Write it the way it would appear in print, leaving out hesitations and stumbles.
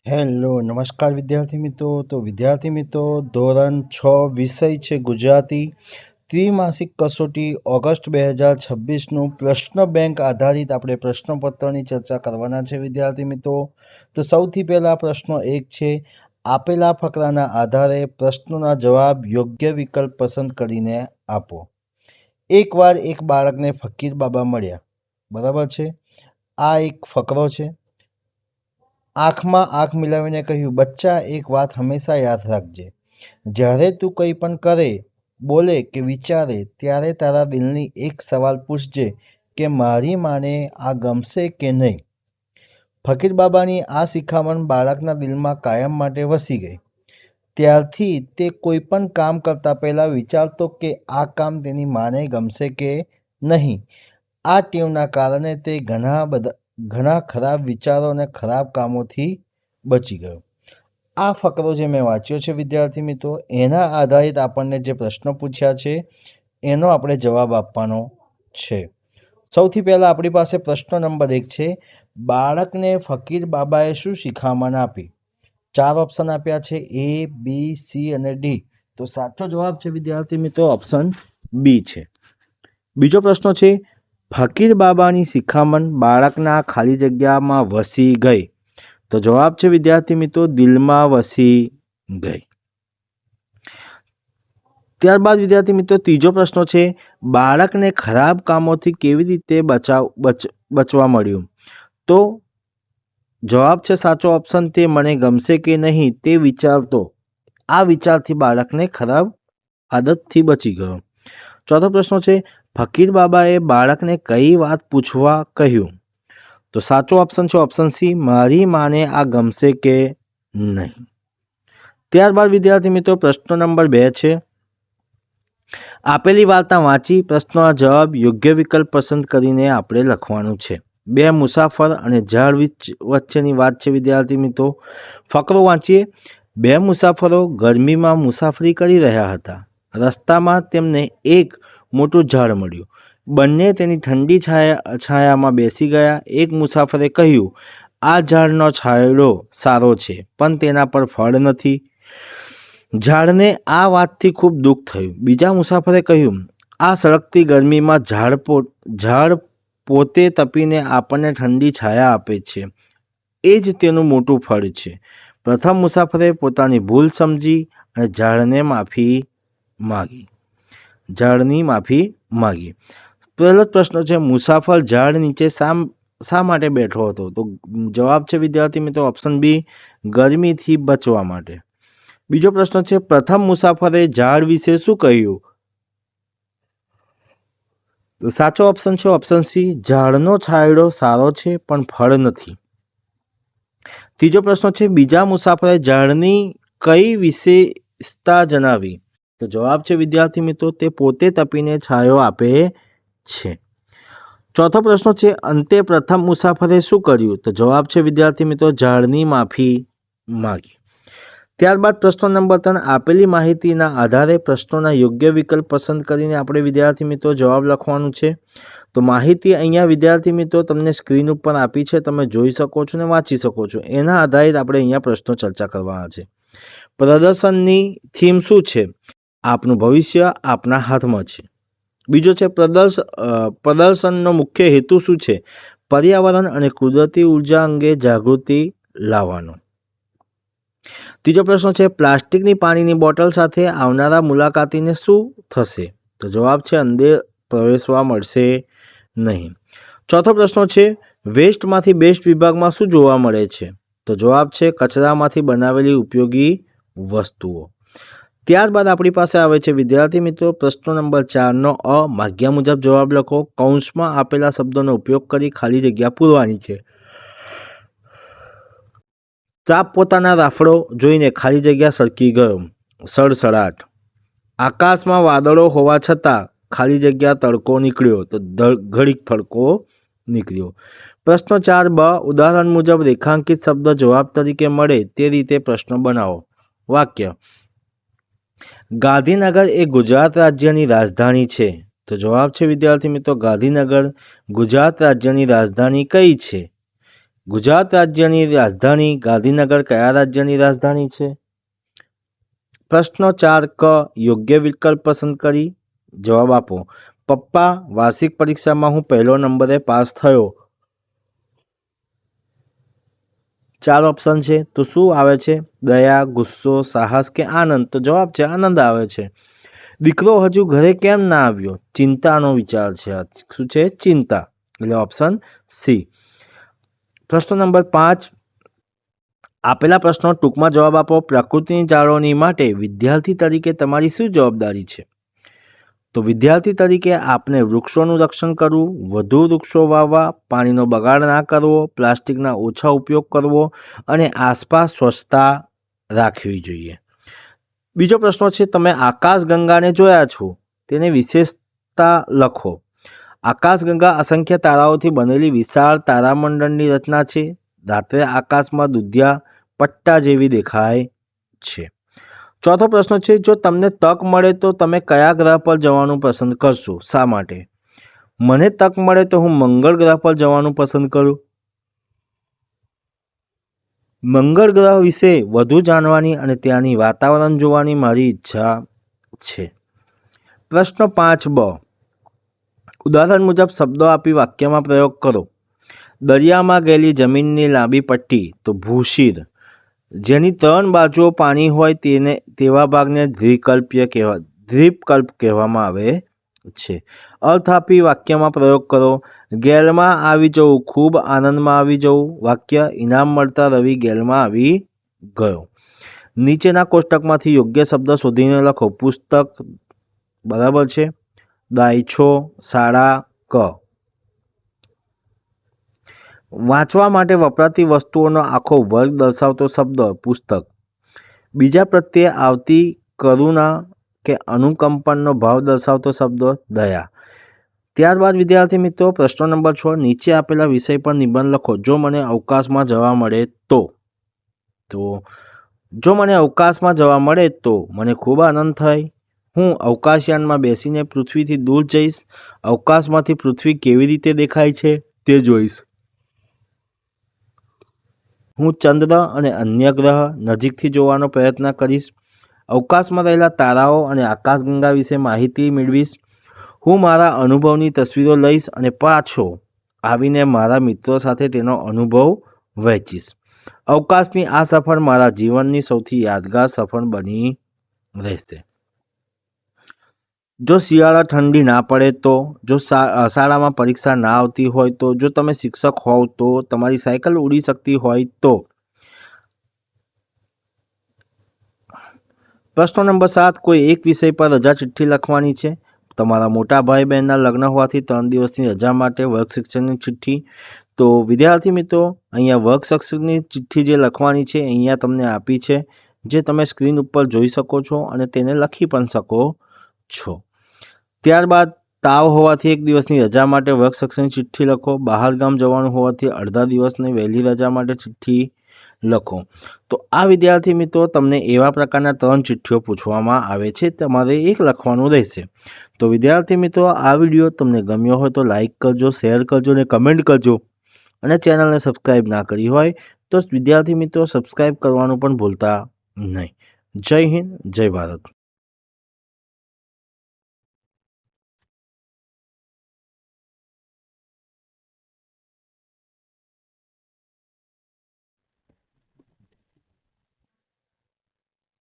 Hello નમસ્કાર વિદ્યાર્થી મિત્રો. તો વિદ્યાર્થી મિત્રો, ધોરણ 6 વિષય છે ગુજરાતી, ત્રિમાસિક કસોટી ઓગસ્ટ 2026નું પ્રશ્ન બેંક આધારિત આપણે પ્રશ્નપત્રની ચર્ચા કરવાના છે વિદ્યાર્થી મિત્રો. તો સૌથી પહેલા પ્રશ્ન 1 છે, આપેલા ફકરાના આધારે પ્રશ્નોના જવાબ યોગ્ય વિકલ્પ પસંદ કરીને આપો. એકવાર એક બાળકને ફકીર બાબા મળ્યા. બરાબર છે, આ એક ફકરો છે. આંખમાં આંખ મિલાવીને કહ્યું, બચ્ચા, એક વાત હંમેશા યાદ રાખજે, જ્યારે તું કંઈ પણ કરે, બોલે કે વિચારે, ત્યારે તારા દિલની એક સવાલ પૂછજે કે મારી માને આ ગમશે કે નહીં. ફકીર બાબાની આ શિખામણ બાળકના દિલમાં કાયમ માટે વસી ગઈ. ત્યારથી તે કોઈ પણ કામ કરતા પહેલાં વિચારતો કે આ કામ તેની માને ગમશે કે નહીં. આ ટેવના કારણે તે ઘણા ખરાબ વિચારો અને ખરાબ કામોથી બચી ગયો. આ ફકરો જે મેં વાંચ્યો છે વિદ્યાર્થી મિત્રો, એના આધારિત આપણને જે પ્રશ્નો પૂછ્યા છે એનો આપણે જવાબ આપવાનો છે. સૌથી પહેલાં આપણી પાસે પ્રશ્ન નંબર 1 છે, બાળકને ફકીર બાબાએ શું શિખામણ આપી? 4 ઓપ્શન આપ્યા છે, A, B, C અને D. તો સાચો જવાબ છે વિદ્યાર્થી મિત્રો ઓપ્શન B છે. બીજો પ્રશ્ન છે, ફકીર બાબાની શિખામણ બાળકના ખાલી જગ્યામાં વસી ગઈ. તો જવાબ છે વિદ્યાર્થી મિત્રો દિલમાં વસી ગઈ. ત્યારબાદ વિદ્યાર્થી મિત્રો ત્રીજો પ્રશ્ન છે, બાળકને ખરાબ કામોથી કેવી રીતે બચવા મળ્યું? તો જવાબ છે સાચો ઓપ્શન, તે મને ગમશે કે નહીં તે વિચારતો. આ વિચારથી બાળકને ખરાબ આદતથી બચી ગયો. ચોથો પ્રશ્ન છે, ફકીર બાબાએ બાળકને કઈ વાત પૂછવા કહ્યું? તો સાચો ઓપ્શન છે ઓપ્શન સી, મારી માને આ ગમશે કે નહીં. ત્યારબાદ વિદ્યાર્થી મિત્રો પ્રશ્ન નંબર 2 છે, આપેલી વાર્તા વાંચી પ્રશ્નોના જવાબ યોગ્ય વિકલ્પ પસંદ કરીને આપણે લખવાનું છે. 2 મુસાફર અને ઝાડ વચ્ચેની વાત છે વિદ્યાર્થી મિત્રો. ફકરો વાંચીએ. 2 મુસાફરો ગરમીમાં મુસાફરી કરી રહ્યા હતા. રસ્તામાં તેમને એક મોટું ઝાડ મળ્યું. બંને તેની ઠંડી છાયામાં બેસી ગયા. એક મુસાફરે કહ્યું, આ ઝાડનો છાંયડો સારો છે, પણ તેના પર ફળ નથી. ઝાડને આ વાતથી ખૂબ દુઃખ થયું. બીજા મુસાફરે કહ્યું, આ સળગતી ગરમીમાં ઝાડ પોતે તપીને આપણને ઠંડી છાયા આપે છે, એ જ તેનું મોટું ફળ છે. પ્રથમ મુસાફરે પોતાની ભૂલ સમજી અને ઝાડની માફી માગી. પહેલો પ્રશ્ન છે, મુસાફર ઝાડ નીચે શા માટે બેઠો હતો? તો જવાબ છે વિદ્યાર્થી મિત્રો ઓપ્શન બી, ગરમીથી બચવા માટે. બીજો પ્રશ્ન છે, પ્રથમ મુસાફરે ઝાડ વિશે શું કહ્યું? તો સાચો ઓપ્શન છે ઓપ્શન સી, ઝાડનો છાંયડો સારો છે પણ ફળ નથી. ત્રીજો પ્રશ્ન છે, બીજા મુસાફરે ઝાડની કઈ વિશેષતા જણાવી? તો જવાબ છે વિદ્યાર્થી મિત્રો તે પોતે તપીને છાંયો આપે છે. ચોથો પ્રશ્ન છે, અંતે પ્રથમ મુસાફરે શું કર્યું? તો જવાબ છે વિદ્યાર્થી મિત્રો ઝાડની માફી માગી. ત્યારબાદ પ્રશ્ન નંબર 3, આપેલી માહિતીના આધારે પ્રશ્નોના યોગ્ય વિકલ્પ પસંદ કરીને આપણે વિદ્યાર્થી મિત્રો જવાબ લખવાનું છે. તો માહિતી અહીંયા વિદ્યાર્થી મિત્રો તમને સ્ક્રીન ઉપર આપી છે, તમે જોઈ શકો છો અને વાંચી શકો છો. એના આધારિત આપણે અહીંયા પ્રશ્નો ચર્ચા કરવાના છે. પ્રદર્શનની થીમ શું છે? આપનું ભવિષ્ય આપના હાથમાં છે. બીજો છે, પ્રદર્શનનો મુખ્ય હેતુ શું છે? પર્યાવરણ અને કુદરતી ઉર્જા અંગે જાગૃતિ લાવવાનો. ત્રીજો પ્રશ્ન છે, પ્લાસ્ટિકની પાણીની બોટલ સાથે આવનારા મુલાકાતીને શું થશે? તો જવાબ છે અંદર પ્રવેશવા મળશે નહીં. ચોથો પ્રશ્ન છે, વેસ્ટમાંથી બેસ્ટ વિભાગમાં શું જોવા મળે છે? તો જવાબ છે કચરામાંથી બનાવેલી ઉપયોગી વસ્તુઓ. ત્યારબાદ આપણી પાસે આવે છે વિદ્યાર્થી મિત્રો પ્રશ્ન નંબર 4નો અ, ભાગ્યા મુજબ જવાબ લખો. કૌંસમાં આપેલા શબ્દોનો ઉપયોગ કરી ખાલી જગ્યા પૂરવાની છે. સાપ પોતાના રાફડો જોઈને ખાલી જગ્યા સરકી ગયો. સડસડાટ. આકાશમાં વાદળો હોવા છતાં ખાલી જગ્યા તડકો નીકળ્યો. તો ઘડીક તડકો નીકળ્યો. પ્રશ્ન 4બ, ઉદાહરણ મુજબ રેખાંકિત શબ્દ જવાબ તરીકે મળે તે રીતે પ્રશ્ન બનાવો. વાક્ય, ગાંધીનગર એ ગુજરાત રાજ્યની રાજધાની છે. તો જવાબ છે વિદ્યાર્થી મિત્રો ગાંધીનગર ગુજરાત રાજ્યની રાજધાની કઈ છે? ગુજરાત રાજ્યની રાજધાની ગાંધીનગર કયા રાજ્યની રાજધાની છે? પ્રશ્ન 4 ક યોગ્ય વિકલ્પ પસંદ કરી જવાબ આપો. પપ્પા, વાર્ષિક પરીક્ષામાં હું પહેલો નંબરે પાસ થયો. 4 ઓપ્શન છે, તો શું આવે છે? દયા, ગુસ્સો, સાહસ કે આનંદ? તો જવાબ છે આનંદ આવે છે. દીકરો હજુ ઘરે કેમ ના આવ્યો? ચિંતાનો વિચાર છે. શું છે? ચિંતા. એટલે ઓપ્શન સી. પ્રશ્ન નંબર 5, આપેલા પ્રશ્નો ટૂંકમાં જવાબ આપો. પ્રકૃતિની જાળવણી માટે વિદ્યાર્થી તરીકે તમારી શું જવાબદારી છે? તો વિદ્યાર્થી તરીકે આપણે વૃક્ષોનું રક્ષણ કરવું, વધુ વૃક્ષો વાવવા, પાણીનો બગાડ ના કરવો, પ્લાસ્ટિકના ઓછા ઉપયોગ કરવો અને આસપાસ સ્વચ્છતા રાખવી જોઈએ. બીજો પ્રશ્ન છે, તમે આકાશગંગાને જોયા છો, તેની વિશેષતા લખો. આકાશગંગા અસંખ્ય તારાઓથી બનેલી વિશાળ તારામંડળની રચના છે. રાત્રે આકાશમાં દુધિયા પટ્ટા જેવી દેખાય છે. ચોથો પ્રશ્ન છે, જો તમને તક મળે તો તમે કયા ગ્રહ પર જવાનું પસંદ કરશો? શા માટે? મને તક મળે તો હું મંગળ ગ્રહ પર જવાનું પસંદ કરું. મંગળ ગ્રહ વિશે વધુ જાણવાની અને ત્યાંની વાતાવરણ જોવાની મારી ઈચ્છા છે. પ્રશ્ન 5 બ, ઉદાહરણ મુજબ શબ્દો આપી વાક્યમાં પ્રયોગ કરો. દરિયામાં ગયેલી જમીનની લાંબી પટ્ટી, તો ભૂશીર. જેની 3 બાજુઓ પાણી હોય તેવા ભાગને દ્વીપકલ્પ કહેવામાં આવે છે. અર્થ આપી વાક્યમાં પ્રયોગ કરો. ગેલમાં આવી જવું, ખૂબ આનંદમાં આવી જવું. વાક્ય, ઇનામ મળતા રવિ ગેલમાં આવી ગયો. નીચેના કોષ્ટકમાંથી યોગ્ય શબ્દ શોધીને લખો. પુસ્તક બરાબર છે. દાયછો, શાળા, ક. વાંચવા માટે વપરાતી વસ્તુઓનો આખો વર્ગ દર્શાવતો શબ્દ પુસ્તક. બીજા પ્રત્યે આવતી કરુણા કે અનુકંપનનો ભાવ દર્શાવતો શબ્દ દયા. ત્યારબાદ વિદ્યાર્થી મિત્રો પ્રશ્ન નંબર 6, નીચે આપેલા વિષય પર નિબંધ લખો. જો મને અવકાશમાં જવા મળે તો જો મને અવકાશમાં જવા મળે તો મને ખૂબ આનંદ થાય. હું અવકાશયાનમાં બેસીને પૃથ્વીથી દૂર જઈશ. અવકાશમાંથી પૃથ્વી કેવી રીતે દેખાય છે તે જોઈશ. હું ચંદ્ર અને અન્ય ગ્રહ નજીકથી જોવાનો પ્રયત્ન કરીશ. અવકાશમાં રહેલા તારાઓ અને આકાશગંગા વિશે માહિતી મેળવીશ. હું મારા અનુભવની તસવીરો લઈશ અને પાછો આવીને મારા મિત્રો સાથે તેનો અનુભવ વહેંચીશ. અવકાશની આ સફર મારા જીવનની સૌથી યાદગાર સફર બની રહેશે. જો શિયાળા ઠંડી ના પડે તો, જો શાળામાં પરીક્ષા ના આવતી હોય તો, જો તમે શિક્ષક હોવ તો, તમારી સાયકલ ઉડી શકતી હોય તો. પ્રશ્ન નંબર 7, કોઈ એક વિષય પર રજા ચિઠ્ઠી લખવાની છે. તમારા મોટા ભાઈ બહેનના લગ્ન હોવાથી 3 દિવસની રજા માટે વર્ગ શિક્ષણની ચિઠ્ઠી. તો વિદ્યાર્થી મિત્રો અહીંયા વર્ગ શિક્ષણની ચિઠ્ઠી જે લખવાની છે અહીંયા તમને આપી છે, જે તમે સ્ક્રીન ઉપર જોઈ શકો છો અને તેને લખી પણ શકો છો. ત્યારબાદ તાવ હોવાથી 1 દિવસની રજા માટે વર્ગ શિક્ષણની ચિઠ્ઠી લખો. બહાર ગામ જવાનું હોવાથી અડધા દિવસની વહેલી રજા માટે ચિઠ્ઠી લખો. તો આ વિદ્યાર્થી મિત્રો તમને એવા પ્રકારના 3 ચિઠ્ઠીઓ પૂછવામાં આવે છે, તમારે એક લખવાનું રહેશે. તો વિદ્યાર્થી મિત્રો આ વિડીયો તમને ગમ્યો હોય તો લાઈક કરજો, શેર કરજો અને કમેન્ટ કરજો. અને ચેનલને સબસ્ક્રાઈબ ના કરી હોય તો વિદ્યાર્થી મિત્રો સબસ્ક્રાઈબ કરવાનું પણ ભૂલતા નહીં. જય હિન્દ, જય ભારત.